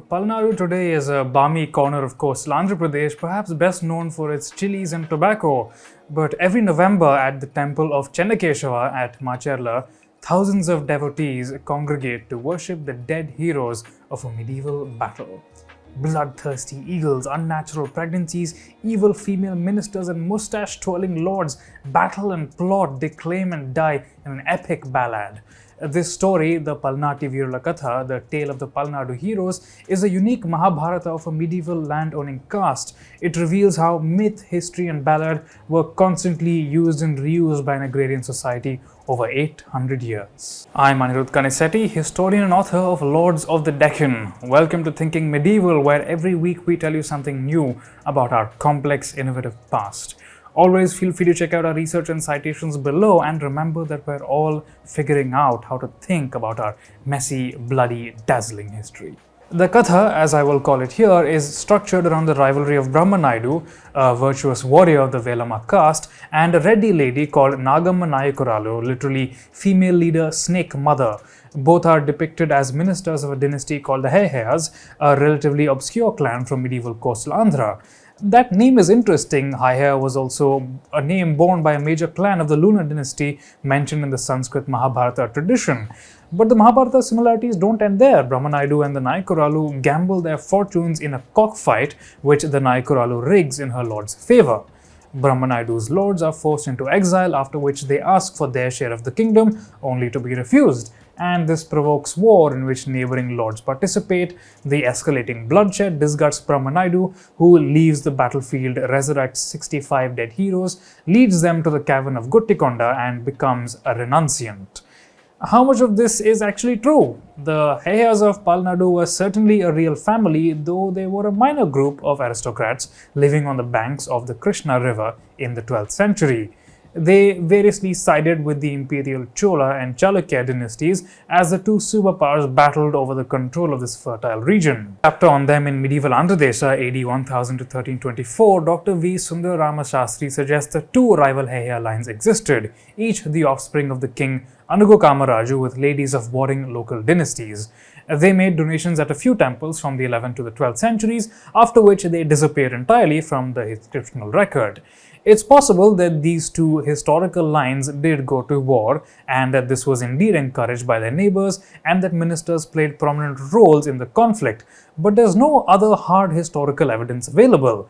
Palnadu today is a balmy corner of coastal Andhra Pradesh, perhaps best known for its chilies and tobacco. But every November at the temple of Chennakeshava at Macherla, thousands of devotees congregate to worship the dead heroes of a medieval battle. Bloodthirsty eagles, unnatural pregnancies, evil female ministers, and mustache twirling lords battle and plot, declaim and die in an epic ballad. This story, the Palnati Virula Katha, the tale of the Palnadu Heroes, is a unique Mahabharata of a medieval landowning caste. It reveals how myth, history, and ballad were constantly used and reused by an agrarian society over 800 years. I'm Anirudh Kanisetti, historian and author of Lords of the Deccan. Welcome to Thinking Medieval, where every week we tell you something new about our complex, innovative past. Always feel free to check out our research and citations below, and remember that we're all figuring out how to think about our messy, bloody, dazzling history. The Katha, as I will call it here, is structured around the rivalry of Brahmanaidu, a virtuous warrior of the Velama caste, and a Reddy lady called Nagamma Nayakuralu, literally female leader, snake mother. Both are depicted as ministers of a dynasty called the Hehayas, a relatively obscure clan from medieval coastal Andhra. That name is interesting. Haya was also a name borne by a major clan of the lunar dynasty mentioned in the Sanskrit Mahabharata tradition. But the Mahabharata similarities don't end there. Brahmanaidu and the Nayakuralu gamble their fortunes in a cockfight, which the Nayakuralu rigs in her lord's favor. Brahmanaidu's lords are forced into exile, after which they ask for their share of the kingdom, only to be refused. And this provokes war in which neighboring lords participate. The escalating bloodshed disgusts Brahmanaidu, who leaves the battlefield, resurrects 65 dead heroes, leads them to the cavern of Guttikonda, and becomes a renunciant. How much of this is actually true? The Heyas of Palnadu were certainly a real family, though they were a minor group of aristocrats living on the banks of the Krishna River in the 12th century. They variously sided with the imperial Chola and Chalukya dynasties as the two superpowers battled over the control of this fertile region. Chapter on them in medieval Andhra Desha AD 1000 to 1324, Dr. V. Sundar Ramashastri suggests that two rival Heya lines existed, each the offspring of the king Anugo Kamaraju with ladies of warring local dynasties. They made donations at a few temples from the 11th to the 12th centuries, after which they disappeared entirely from the inscriptional record. It's possible that these two historical lines did go to war, and that this was indeed encouraged by their neighbors, and that ministers played prominent roles in the conflict, but there's no other hard historical evidence available.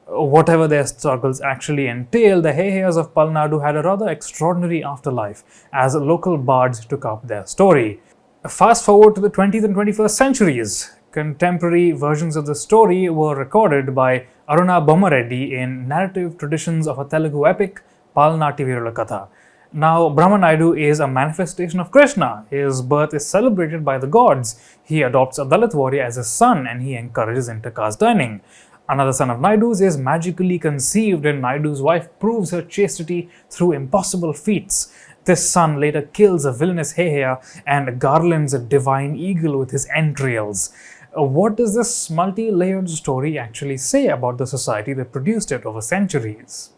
Whatever their struggles actually entailed, the Heyas of Palnadu had a rather extraordinary afterlife, as local bards took up their story. Fast forward to the 20th and 21st centuries. Contemporary versions of the story were recorded by Aruna Bommareddi in narrative traditions of a Telugu epic, Palnati Virula Katha. Now, Brahmanaidu is a manifestation of Krishna. His birth is celebrated by the gods. He adopts a Dalit warrior as his son, and he encourages intercaste dining. Another son of Naidu's is magically conceived, and Naidu's wife proves her chastity through impossible feats. This son later kills a villainous Heya and garlands a divine eagle with his entrails. What does this multi-layered story actually say about the society that produced it over centuries?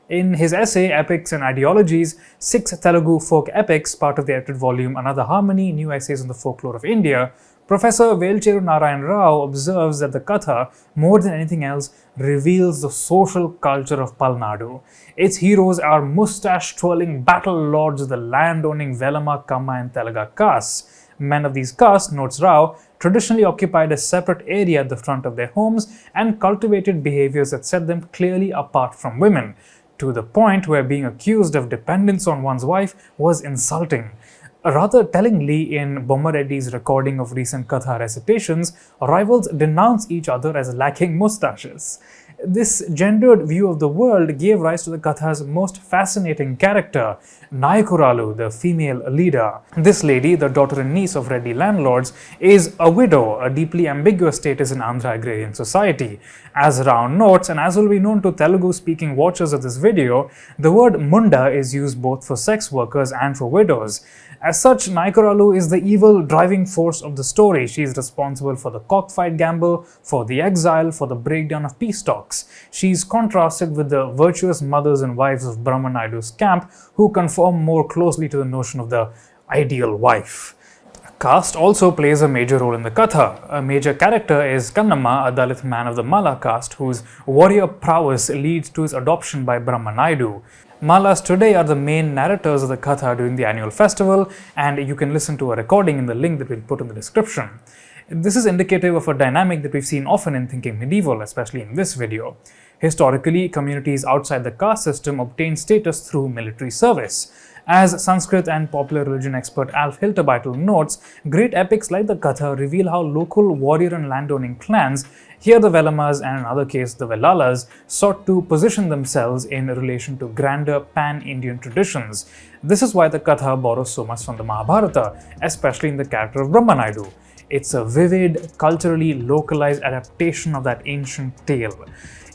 In his essay, Epics and Ideologies, 6 Telugu folk epics, part of the edited volume Another Harmony, New Essays on the Folklore of India, Professor Velcheru Narayan Rao observes that the Katha, more than anything else, reveals the social culture of Palnadu. Its heroes are mustache-twirling battle lords of the landowning Velama, Kamma and Telaga castes. Men of these castes, notes Rao, traditionally occupied a separate area at the front of their homes and cultivated behaviors that set them clearly apart from women, to the point where being accused of dependence on one's wife was insulting. Rather tellingly, in Bommareddi's recording of recent Katha recitations, rivals denounce each other as lacking mustaches. This gendered view of the world gave rise to the Katha's most fascinating character, Nayakuralu, the female leader. This lady, the daughter and niece of Reddy landlords, is a widow, a deeply ambiguous status in Andhra agrarian society. As Rao notes, and as will be known to Telugu-speaking watchers of this video, the word munda is used both for sex workers and for widows. As such, Nayakuralu is the evil driving force of the story. She is responsible for the cockfight gamble, for the exile, for the breakdown of peace talks. She is contrasted with the virtuous mothers and wives of Brahmanaidu's camp, who conform more closely to the notion of the ideal wife. Caste also plays a major role in the Katha. A major character is Kannamma, a Dalit man of the Mala caste whose warrior prowess leads to his adoption by Brahma Naidu. Malas today are the main narrators of the Katha during the annual festival, and you can listen to a recording in the link that we'll put in the description. This is indicative of a dynamic that we've seen often in thinking medieval, especially in this video. Historically, communities outside the caste system obtained status through military service. As Sanskrit and popular religion expert Alf Hilterbytel notes, great epics like the Katha reveal how local warrior and landowning clans, here the Velamas and in other case the Velalas, sought to position themselves in relation to grander pan-Indian traditions. This is why the Katha borrows so much from the Mahabharata, especially in the character of Brahma Naidu. It's a vivid, culturally localized adaptation of that ancient tale.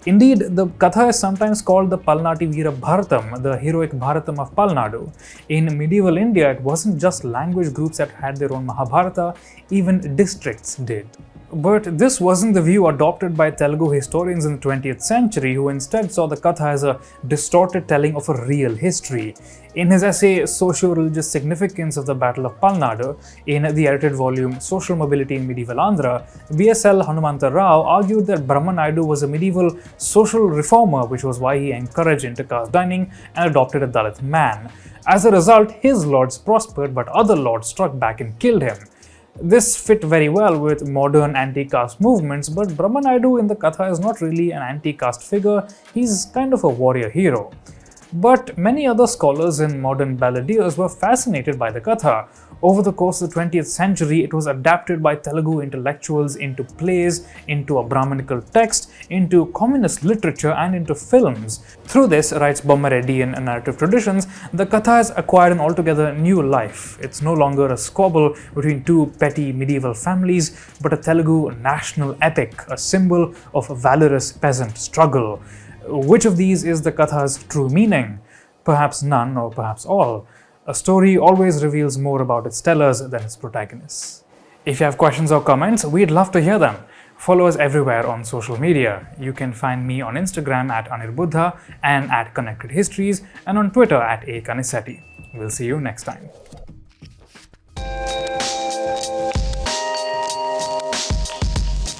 Indeed, the Katha is sometimes called the Palnātivīrula Bharatam, the heroic Bharatam of Palnadu. In medieval India, it wasn't just language groups that had their own Mahabharata, even districts did. But this wasn't the view adopted by Telugu historians in the 20th century, who instead saw the Katha as a distorted telling of a real history. In his essay Socio-Religious Significance of the Battle of Palnadu, in the edited volume Social Mobility in Medieval Andhra, B.S.L. Hanumanta Rao argued that Brahma Naidu was a medieval social reformer, which was why he encouraged inter-caste dining and adopted a Dalit man. As a result, his lords prospered, but other lords struck back and killed him. This fit very well with modern anti-caste movements, but Brahma Naidu in the Katha is not really an anti-caste figure, he's kind of a warrior hero. But many other scholars and modern balladeers were fascinated by the Katha. Over the course of the 20th century, it was adapted by Telugu intellectuals into plays, into a Brahmanical text, into communist literature and into films. Through this, writes Bommareddi in narrative traditions, the Katha has acquired an altogether new life. It's no longer a squabble between two petty medieval families, but a Telugu national epic, a symbol of a valorous peasant struggle. Which of these is the Katha's true meaning? Perhaps none, or perhaps all. A story always reveals more about its tellers than its protagonists. If you have questions or comments, we'd love to hear them. Follow us everywhere on social media. You can find me on Instagram at Anirudh and at Connected Histories, and on Twitter at Kanisetti. We'll see you next time.